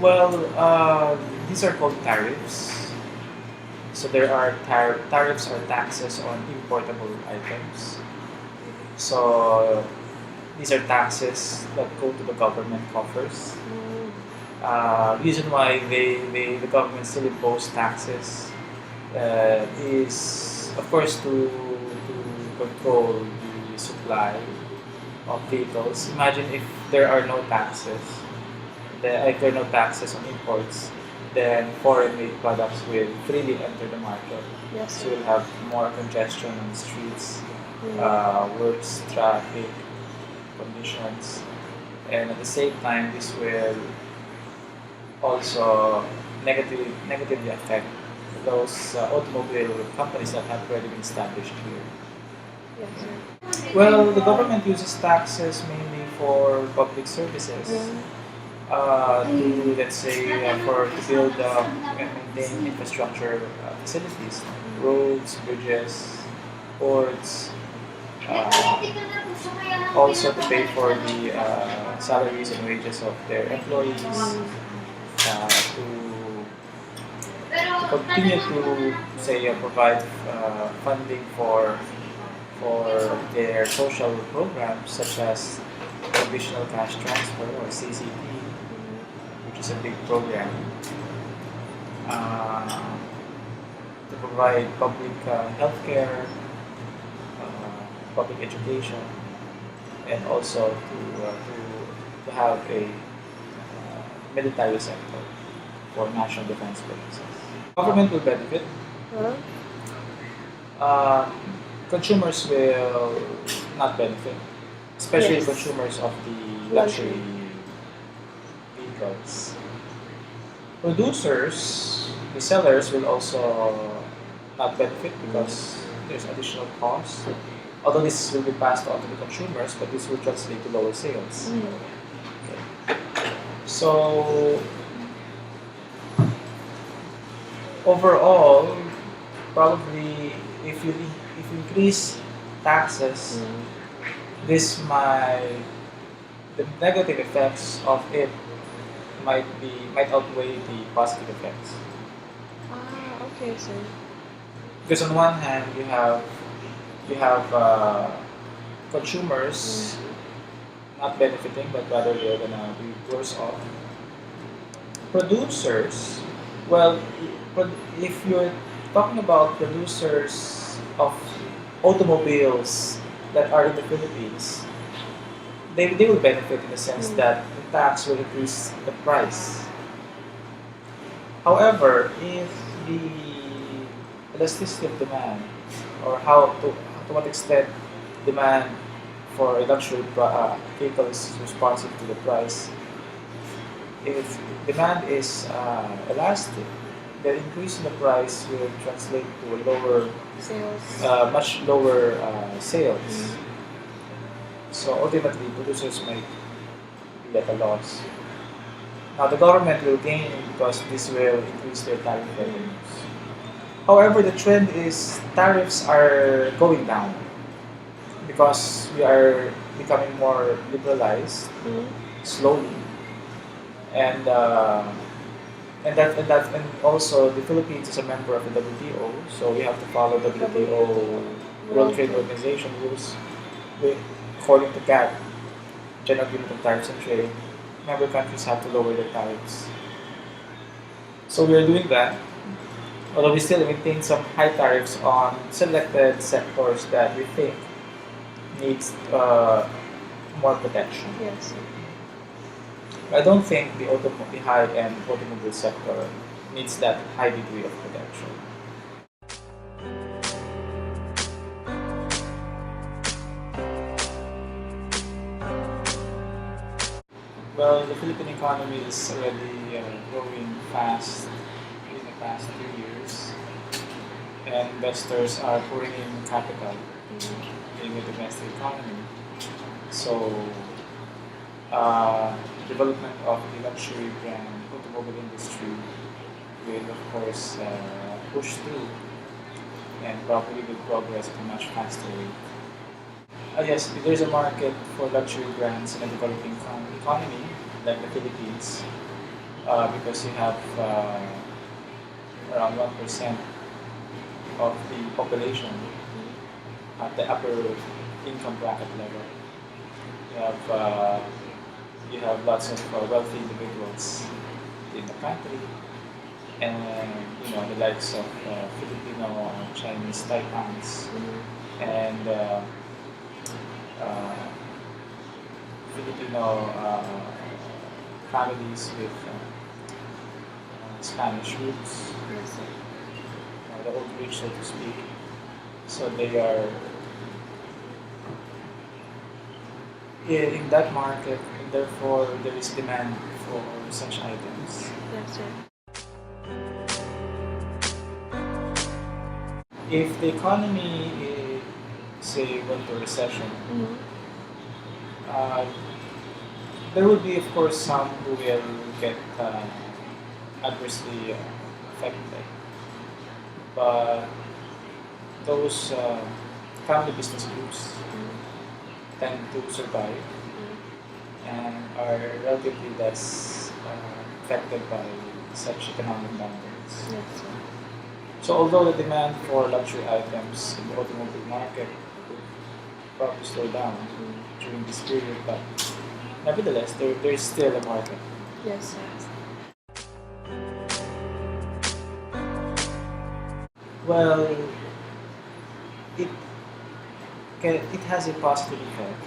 Well, these are called tariffs. So there are tariffs or taxes on importable items. So these are taxes that go to the government coffers. Mm. Reason why the government still impose taxes is, of course, to control the supply of vehicles. Imagine if there are no taxes, if there are no taxes on imports, then foreign-made products will freely enter the market. Yes, So sir. we'll have more congestion on the streets, Mm. worse traffic conditions, and at the same time, this will also negatively affect those automobile companies that have already been established here. Yes, sir. Well, the government uses taxes mainly for public services. Mm. To let's say to build and maintain infrastructure facilities, roads, bridges, ports, also to pay for the salaries and wages of their employees, to continue to say provide funding for their social programs such as conditional cash transfer or CCT, which is a big program uh, to provide public healthcare, public education, and also to have a military sector for national defense purposes. Government will benefit. Huh? Um, Consumers will not benefit, especially Yes. consumers of the Luxury. luxury vehicles. Producers, the sellers will also not benefit because there's additional cost. Although this will be passed on to the consumers, but this will translate to lower sales. Mm. Okay. So overall, probably if you increase taxes, Mm. this might the negative effects of it might outweigh the positive effects. Ah, okay, sir. Because on one hand, you have consumers not benefiting, but rather they're gonna be worse off. Producers, well, if you're talking about producers of automobiles that are in the Philippines, they will benefit in the sense Mm. that the tax will increase the price. However, if the elasticity of demand, or to what extent demand for a luxury vehicle is responsive to the price, if demand is elastic, the increase in the price will translate to a Sales. much lower sales. Mm. So ultimately, producers might be at a loss. Now, the government will gain because this will increase their tariff revenues. However, the trend is tariffs are going down because we are becoming more liberalized Mm. slowly, and and also the Philippines is a member of the WTO, so we have to follow WTO World World Trade Trade. Organization rules. According to GATT, General Agreement on Tariffs and Trade, member countries have to lower their tariffs. So we are doing that, although we still maintain some high tariffs on selected sectors that we think needs more protection. Yes. I don't think the high-end automobile sector needs that high degree of protection. Well, the Philippine economy is already growing fast in the past 2 years, and investors are pouring in capital in the domestic economy. So, development of the luxury brand automobile industry will, of course, push through and probably will progress at a much faster rate. Yes, there's a market for luxury brands in a developing economy like the Philippines. because you have around 1% of the population at the upper income bracket level. You have lots of wealthy individuals in the country, and the likes of Filipino, Chinese Taipans, and uh, Filipino families with Spanish roots, Yes, sir. the old rich, so to speak. So they are in that market, and therefore there is demand for such items. Yes, sir. If the economy, say, went to recession, uh, there will be, of course, some who will get adversely affected, but those family business groups tend to survive and are relatively less affected by such economic downturns. Yes, sir. So although the demand for luxury items in the automobile market will probably slow down during this period, but nevertheless, there's still a market. Yes, sir. Well, it it has a positive effect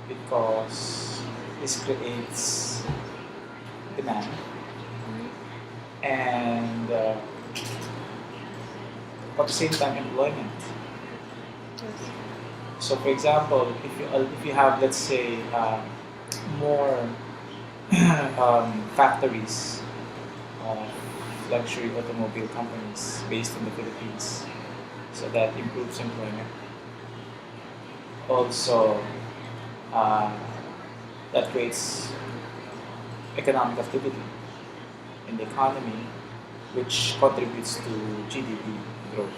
because this creates demand and at the same time employment. Yes. So, for example, if you have, let's say, more factories of luxury automobile companies based in the Philippines, so that improves employment. Also, uh, that creates economic activity in the economy, which contributes to GDP growth.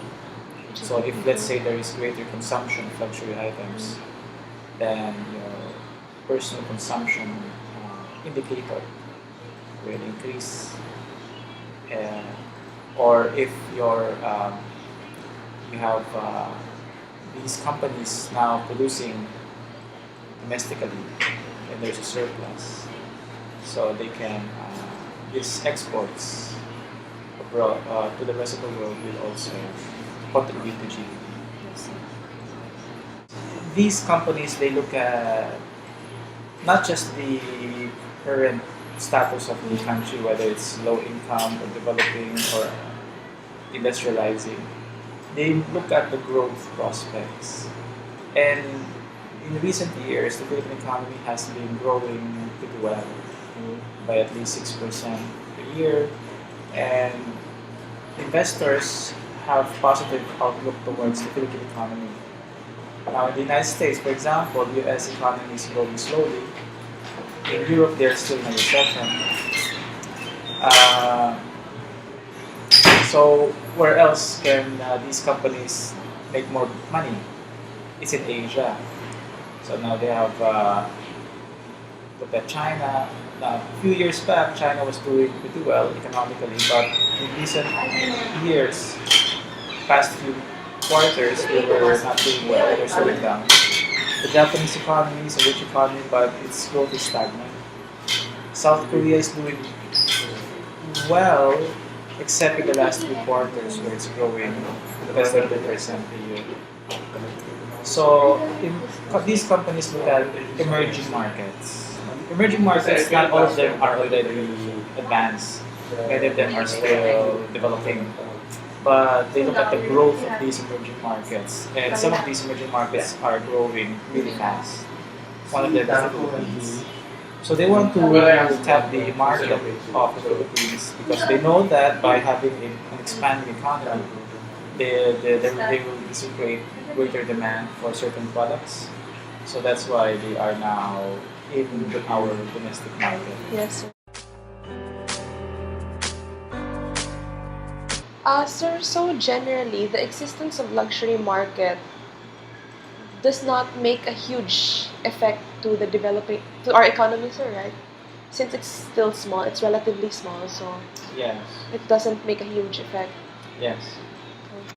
So if, let's say, there is greater consumption of luxury items, then your personal consumption indicator will increase. Or if you have these companies now producing domestically, and there's a surplus, so they can these exports abroad to the rest of the world will also contribute to GDP. Yes, sir. These companies, they look at not just the current status of the country, whether it's low income or developing or industrializing. They look at the growth prospects. And in recent years, the Philippine economy has been growing pretty well by at least 6% per year. And investors have positive outlook towards the Philippine economy. Now, in the United States, for example, the US economy is growing slowly. In Europe, they're still in a recession. Uh, so, where else can these companies make more money? It's in Asia. So now they have looked at China. Now, a few years back, China was doing pretty well economically, but in recent years, past few quarters, they were not doing well. They're slowing down. The Japanese economy is a rich economy, but its growth is stagnant. South Korea is doing well, except in the last few quarters where it's growing less than 2% a year. So these companies look at emerging markets. Emerging markets, not all of them are already advanced. Many of them are still developing. But they look at the growth of these emerging markets. And some of these emerging markets are growing really fast. One of them is the Philippines. So they want to tap the market of the Philippines because they know that by having an expanding economy, they will create greater demand for certain products. So that's why they are now in our domestic market. Yes, sir. Sir, so generally, the existence of luxury market does not make a huge effect to the developing to our economy, sir, right? since it's still small, it's relatively small, so Yes. it doesn't make a huge effect. Yes.